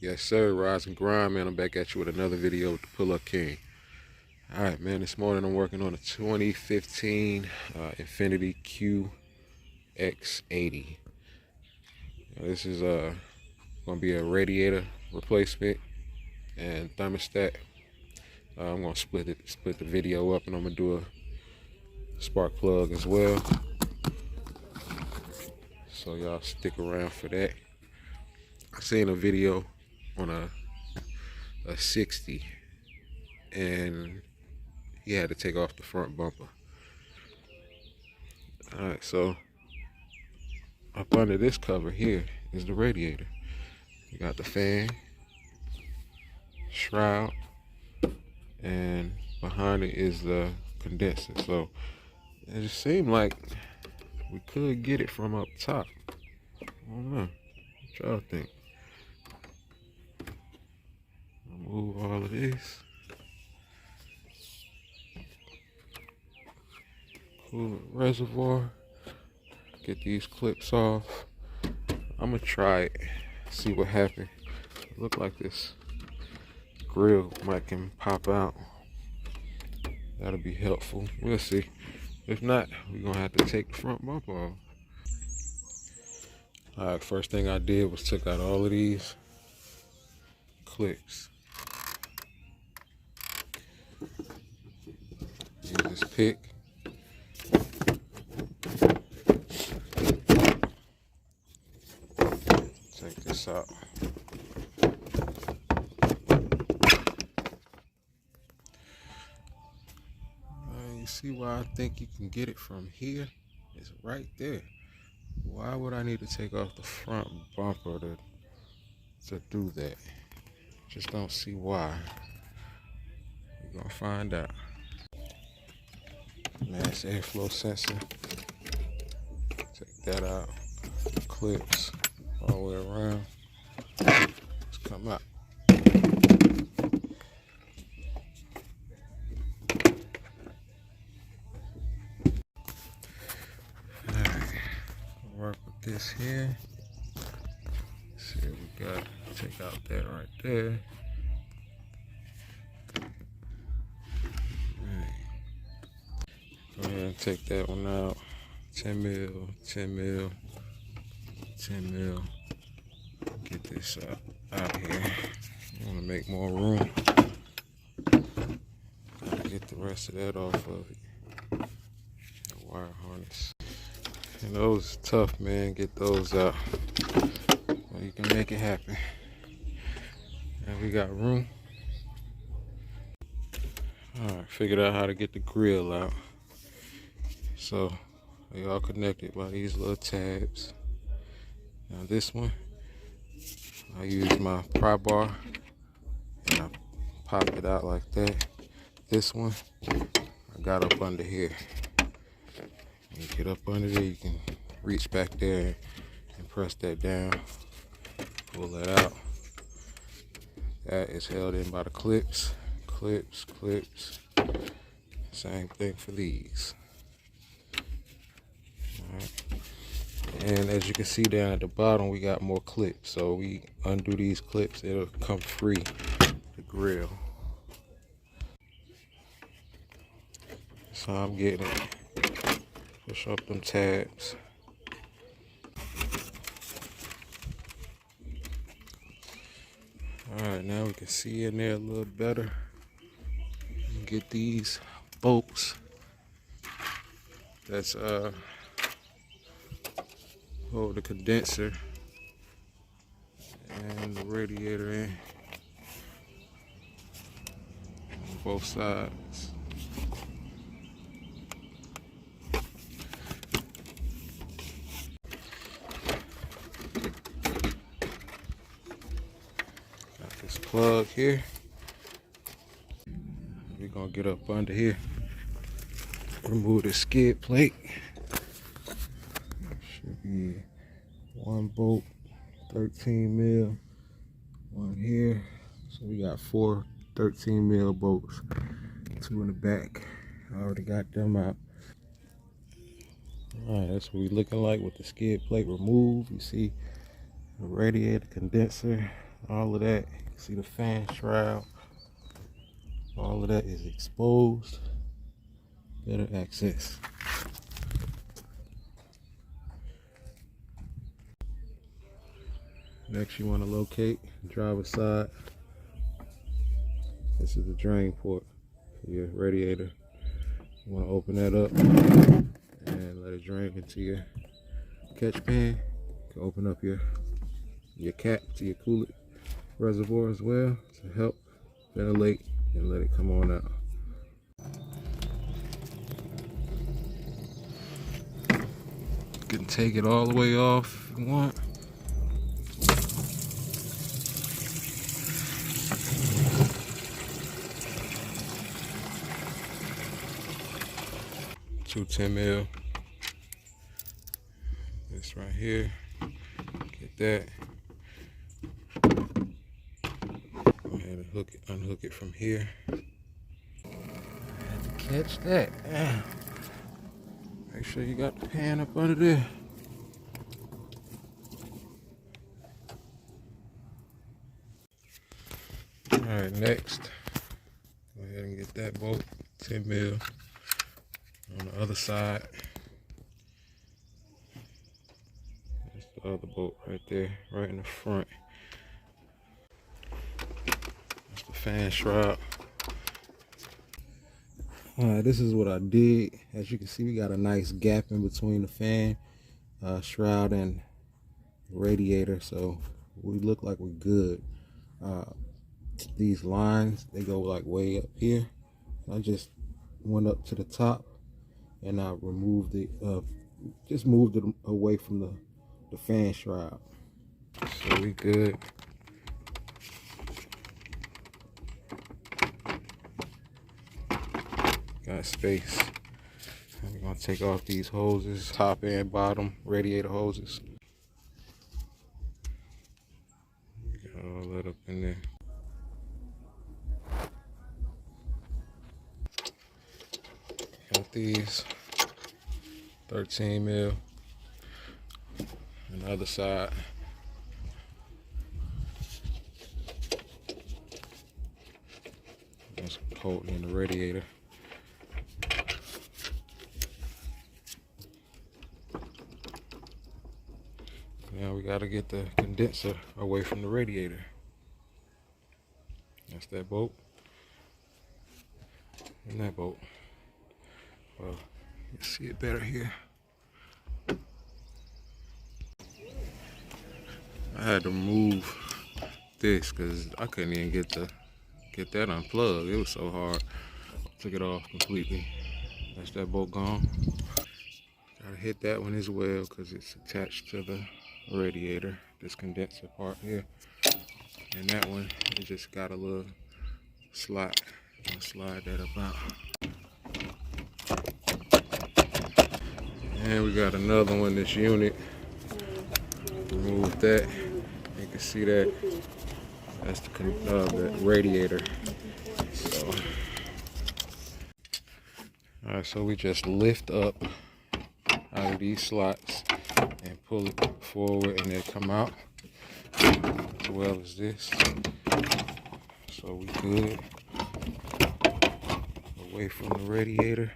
Yes sir, rise and grind, man. I'm back at you with another video with the Pull Up King. Alright, man, this morning I'm working on a 2015 INFINITI QX80. This is going to be a radiator replacement and thermostat. I'm going to split the video up, and I'm going to do a spark plug as well. So y'all stick around for that. I seen a video on a 60, and he had to take off the front bumper. Alright, so up under this cover here is the radiator. You got the fan, shroud, and behind it is the condenser. So it just seemed like we could get it from up top. I don't know. What y'all think? Move all of this. Coolant reservoir. Get these clips off. I'm gonna try it, see what happens. Look like this grill might can pop out. That'll be helpful. We'll see. If not, we're gonna have to take the front bumper off. Alright, first thing I did was took out all of these clips. Use this pick. Take this out. You see why I think you can get it from here? It's right there. Why would I need to take off the front bumper to do that? Just don't see why. We're gonna find out. Mass airflow sensor. Take that out. Clips all the way around. Let's come out. Alright, work with this here. Let's see what we got. Take out that right there. Go ahead and take that one out. 10 mil, 10 mil, 10 mil. Get this out here. I want to make more room. Gotta get the rest of that off of it. The wire harness. And those are tough, man. Get those out. Well, you can make it happen. And we got room. Alright, figured out how to get the grill out. So they all connected by these little tabs. Now this one, I use my pry bar and I pop it out like that. This one, I got up under here. When you get up under there, you can reach back there and press that down. Pull that out. That is held in by the clips. Clips, clips. Same thing for these. Alright. And as you can see down at the bottom, we got more clips. So we undo these clips, it'll come free, the grill. So I'm getting it. Push up them tabs. Alright, now we can see in there a little better. Get these bolts. That's hold the condenser and the radiator in on both sides. Got this plug here. We're gonna get up under here, remove the skid plate. Should be one bolt, 13 mil, one here. So we got 4 13 mil bolts, 2 in the back. I already got them out. Alright, that's what we looking like with the skid plate removed. You see the radiator, condenser, All of that, you can see the fan shroud. All of that is exposed. Better access. Next, you want to locate the driver's side. This is the drain port for your radiator. You want to open that up and let it drain into your catch pan. You can open up your cap to your coolant reservoir as well to help ventilate and let it come on out. You can take it all the way off if you want. Two 10 mil. This right here. Get that. Go ahead and unhook it from here. I had to catch that. Make sure you got the pan up under there. Alright, next. Go ahead and get that bolt, 10 mil. On the other side. That's the other bolt right there, right in the front. That's the fan shroud. Alright, this is what I did. As you can see, we got a nice gap in between the fan shroud and radiator, so we look like we're good. These lines, they go like way up here. I just went up to the top and I removed it, just moved it away from the fan shroud. So we good. Got space. And we're gonna take off these hoses, top and bottom radiator hoses. Got all that up in there. Got these 13 mil. And the other side. That's holding in the radiator. Now we gotta get the condenser away from the radiator. That's that bolt. And that bolt. Well, you can see it better here. I had to remove this because I couldn't even get that unplugged. It was so hard. Took it off completely. That's that bolt gone. Gotta hit that one as well because it's attached to the radiator, this condenser part here. And that one, it just got a little slot. I'll slide that about. And we got another one, this unit. Remove that. You can see that. That's the radiator. So, all right, so we just lift up out of these slots and pull it forward, and they come out as well as this. So we good. Away from the radiator.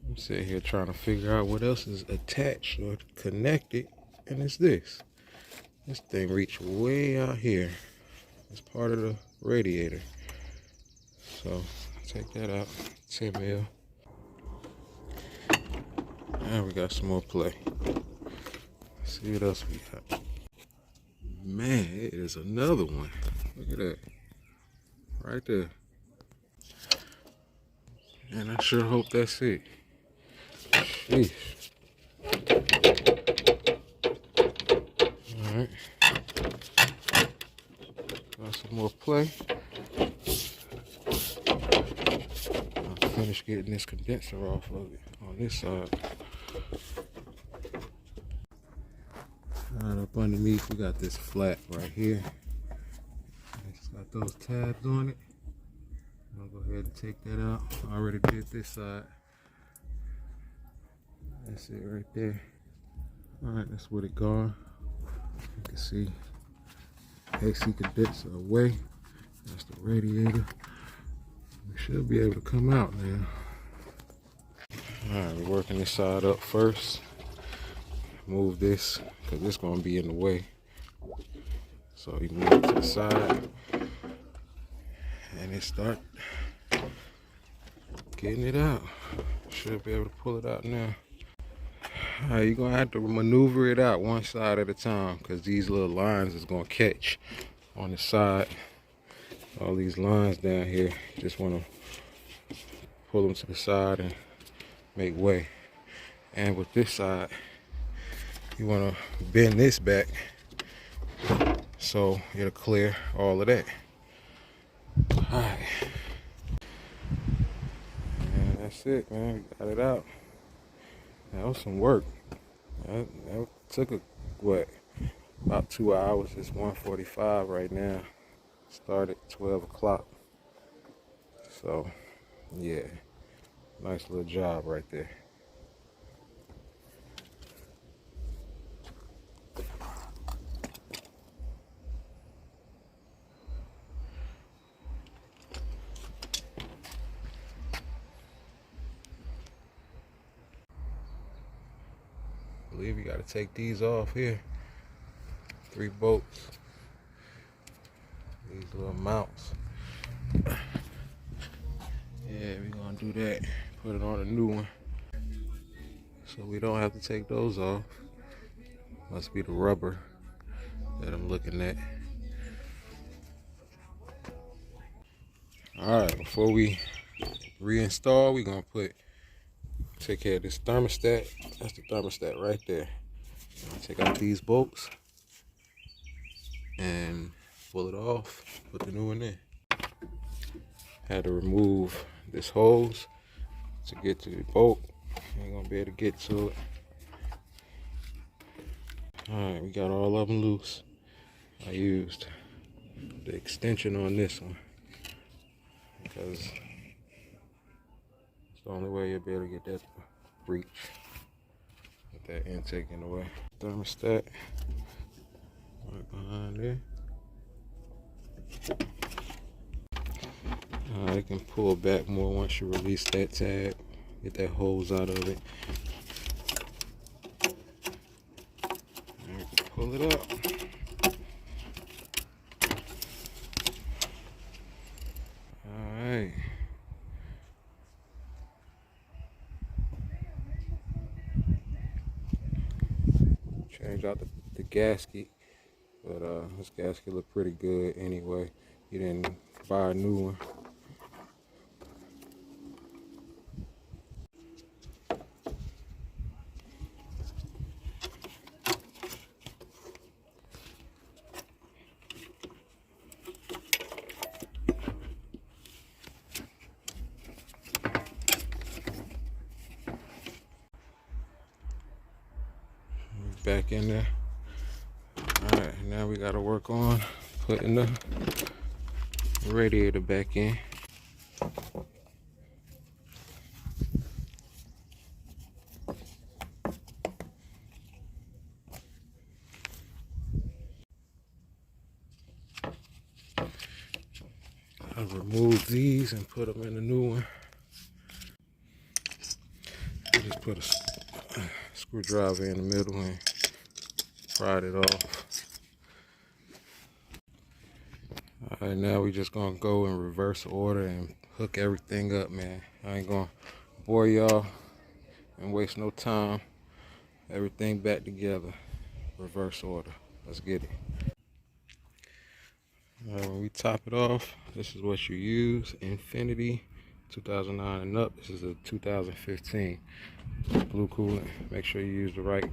I'm sitting here trying to figure out what else is attached or connected, and it's this. This thing reached way out here. It's part of the radiator. So take that out. 10 mil. And we got some more play. Let's see what else we got. Man, it is another one. Look at that. Right there. And I sure hope that's it. Sheesh. Alright. Got some more play. I'll finish getting this condenser off of it on this side. Alright, up underneath we got this flat right here. It's got those tabs on it. I'll go ahead and take that out. I already did this side. That's it right there. Alright, that's what it gone. You can see AC condenser away. That's the radiator. We should be able to come out now. Alright, we're working this side up first. Move this, because it's going to be in the way. So you move it to the side. And it start getting it out. Should be able to pull it out now. Alright, you're going to have to maneuver it out one side at a time, because these little lines is going to catch on the side. All these lines down here, you just want to pull them to the side and make way. And with this side, you want to bend this back so it'll clear all of that. Alright. And that's it, man. We got it out. That was some work. That took about 2 hours. It's 1:45 right now. Started 12 o'clock. So, yeah. Nice little job right there. I believe you got to take these off here. 3 bolts. These little mounts. Yeah, we're gonna do that. Put it on a new one. So we don't have to take those off. Must be the rubber that I'm looking at. Alright, before we reinstall, we're gonna take care of this thermostat. That's the thermostat right there. Take out these bolts and pull it off, put the new one in. Had to remove this hose to get to the bolt. Ain't gonna be able to get to it. Alright, we got all of them loose. I used the extension on this one because it's the only way you'll be able to get that breach with that intake in the way. Thermostat right behind there. It can pull back more once you release that tab. Get that hose out of it. And you can pull it up. Alright. Change out the gasket. But this gasket look pretty good anyway. You didn't buy a new one. Back in there. Alright, now we gotta work on putting the radiator back in. I'll remove these and put them in the new one. I just put a screwdriver in the middle and pried it off. Alright, now we just gonna go in reverse order and hook everything up, man. I ain't gonna bore y'all and waste no time. Everything back together, reverse order. Let's get it. When we top it off, this is what you use. INFINITI 2009 and up. This is a 2015 blue coolant. Make sure you use the right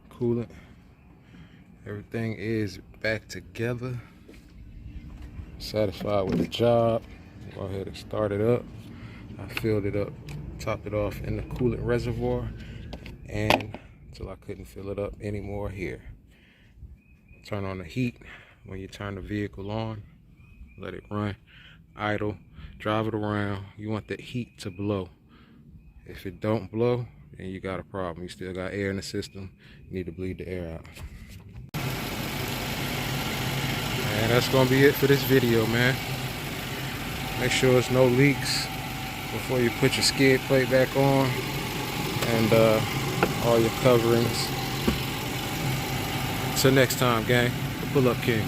coolant. Everything is back together. Satisfied with the job. Go ahead and start it up. I filled it up, topped it off in the coolant reservoir, and until I couldn't fill it up anymore here. Turn on the heat when you turn the vehicle on. Let it run, idle, drive it around. You want the heat to blow. If it don't blow, then you got a problem. You still got air in the system. You need to bleed the air out. And that's gonna be it for this video, man. Make sure there's no leaks before you put your skid plate back on, and all your coverings. Till next time, gang. The Pull Up King.